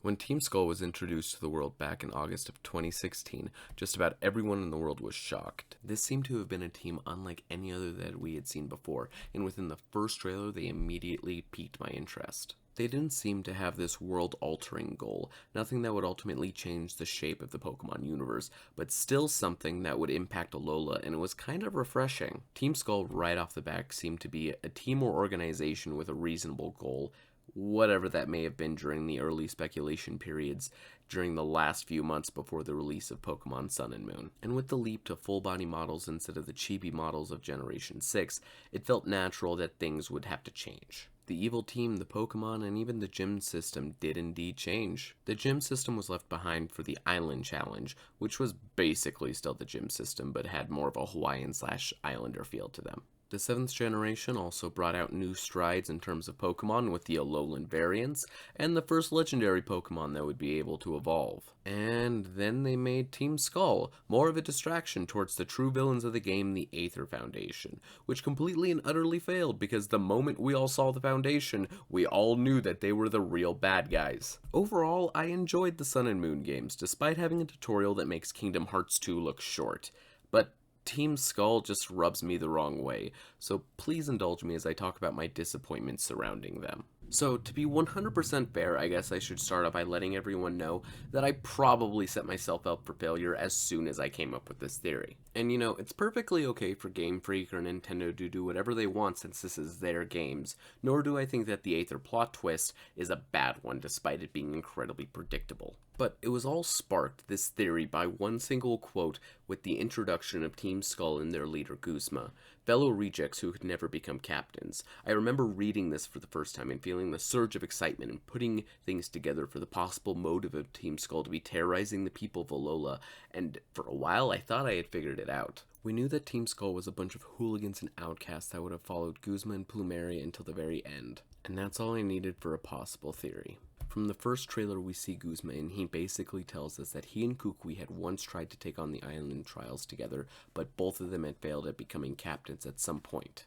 When Team Skull was introduced to the world back in August of 2016, just about everyone in the world was shocked. This seemed to have been a team unlike any other that we had seen before, and within the first trailer, they immediately piqued my interest. They didn't seem to have this world-altering goal, nothing that would ultimately change the shape of the Pokemon universe, but still something that would impact Alola, and it was kind of refreshing. Team Skull right off the bat seemed to be a team or organization with a reasonable goal, whatever that may have been during the early speculation periods during the last few months before the release of Pokemon Sun and Moon. And with the leap to full body models instead of the chibi models of Generation 6, it felt natural that things would have to change. The evil team, the Pokemon, and even the gym system did indeed change. The gym system was left behind for the Island Challenge, which was basically still the gym system but had more of a Hawaiian/Islander feel to them. The 7th generation also brought out new strides in terms of Pokemon with the Alolan variants, and the first legendary Pokemon that would be able to evolve. And then they made Team Skull more of a distraction towards the true villains of the game, the Aether Foundation, which completely and utterly failed because the moment we all saw the Foundation, we all knew that they were the real bad guys. Overall, I enjoyed the Sun and Moon games, despite having a tutorial that makes Kingdom Hearts 2 look short. But Team Skull just rubs me the wrong way, so please indulge me as I talk about my disappointment surrounding them. So, to be 100% fair, I guess I should start off by letting everyone know that I probably set myself up for failure as soon as I came up with this theory. And it's perfectly okay for Game Freak or Nintendo to do whatever they want since this is their games, nor do I think that the Aether plot twist is a bad one despite it being incredibly predictable. But it was all sparked, this theory, by one single quote with the introduction of Team Skull and their leader Guzma, fellow rejects who could never become captains. I remember reading this for the first time and feeling the surge of excitement and putting things together for the possible motive of Team Skull to be terrorizing the people of Alola, and for a while I thought I had figured it out. We knew that Team Skull was a bunch of hooligans and outcasts that would have followed Guzma and Plumeria until the very end, and that's all I needed for a possible theory. From the first trailer we see Guzma and he basically tells us that he and Kukui had once tried to take on the island trials together, but both of them had failed at becoming captains at some point.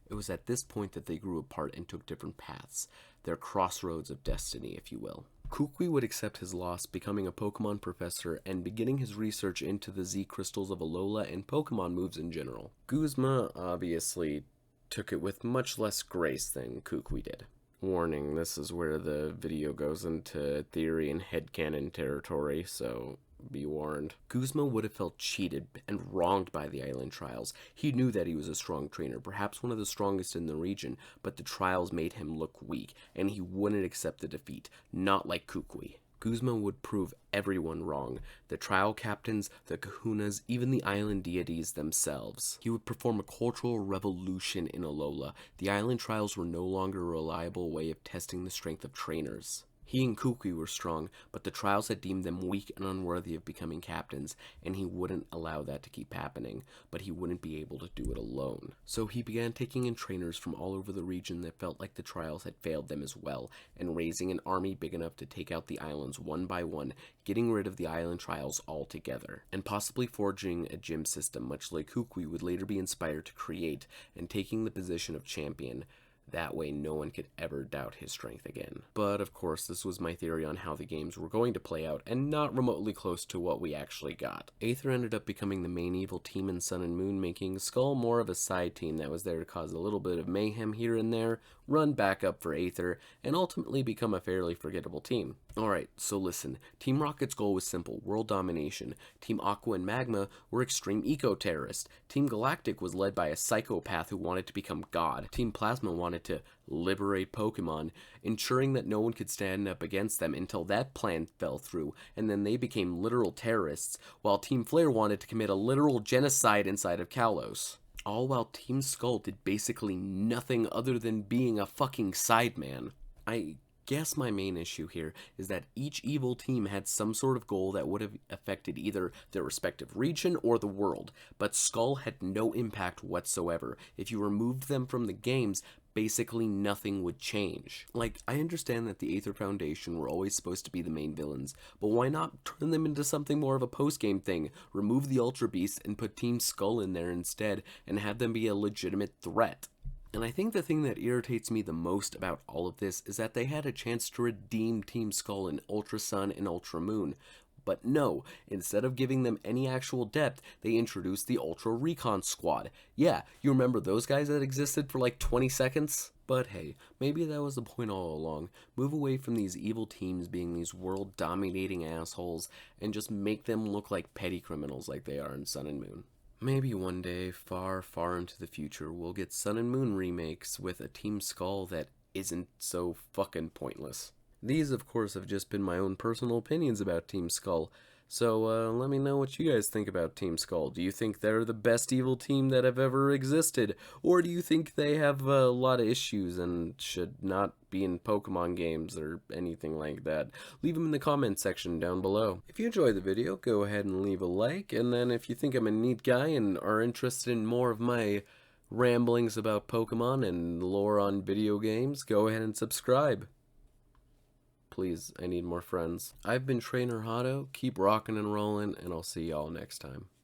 It was at this point that they grew apart and took different paths, their crossroads of destiny, if you will. Kukui would accept his loss, becoming a Pokemon professor and beginning his research into the Z crystals of Alola and Pokemon moves in general. Guzma obviously took it with much less grace than Kukui did. Warning, this is where the video goes into theory and headcanon territory, so be warned. Guzma would have felt cheated and wronged by the island trials. He knew that he was a strong trainer, perhaps one of the strongest in the region, but the trials made him look weak, and he wouldn't accept the defeat, not like Kukui. Guzma would prove everyone wrong, the trial captains, the kahunas, even the island deities themselves. He would perform a cultural revolution in Alola. The island trials were no longer a reliable way of testing the strength of trainers. He and Kukui were strong, but the trials had deemed them weak and unworthy of becoming captains, and he wouldn't allow that to keep happening, but he wouldn't be able to do it alone. So he began taking in trainers from all over the region that felt like the trials had failed them as well, and raising an army big enough to take out the islands one by one, getting rid of the island trials altogether, and possibly forging a gym system much like Kukui would later be inspired to create, and taking the position of champion. That way no one could ever doubt his strength again. But of course, this was my theory on how the games were going to play out, and not remotely close to what we actually got. Aether ended up becoming the main evil team in Sun and Moon, making Skull more of a side team that was there to cause a little bit of mayhem here and there, run back up for Aether, and ultimately become a fairly forgettable team. Alright, so listen, Team Rocket's goal was simple, world domination. Team Aqua and Magma were extreme eco-terrorists. Team Galactic was led by a psychopath who wanted to become God. Team Plasma wanted to liberate Pokemon, ensuring that no one could stand up against them until that plan fell through, and then they became literal terrorists, while Team Flare wanted to commit a literal genocide inside of Kalos. All while Team Skull did basically nothing other than being a fucking sideman. I guess my main issue here is that each evil team had some sort of goal that would have affected either their respective region or the world, but Skull had no impact whatsoever. If you removed them from the games, basically nothing would change. Like, I understand that the Aether Foundation were always supposed to be the main villains, but why not turn them into something more of a post-game thing? Remove the Ultra Beasts and put Team Skull in there instead, and have them be a legitimate threat. And I think the thing that irritates me the most about all of this is that they had a chance to redeem Team Skull in Ultra Sun and Ultra Moon. But no, instead of giving them any actual depth, they introduced the Ultra Recon Squad. Yeah, you remember those guys that existed for like 20 seconds? But hey, maybe that was the point all along. Move away from these evil teams being these world dominating assholes and just make them look like petty criminals like they are in Sun and Moon. Maybe one day, far, far into the future, we'll get Sun and Moon remakes with a Team Skull that isn't so fucking pointless. These, of course, have just been my own personal opinions about Team Skull. So let me know what you guys think about Team Skull. Do you think they're the best evil team that have ever existed? Or do you think they have a lot of issues and should not be in Pokemon games or anything like that? Leave them in the comments section down below. If you enjoyed the video, go ahead and leave a like. And then if you think I'm a neat guy and are interested in more of my ramblings about Pokemon and lore on video games, go ahead and subscribe. Please, I need more friends. I've been Trainer Hotto. Keep rockin' and rollin', and I'll see y'all next time.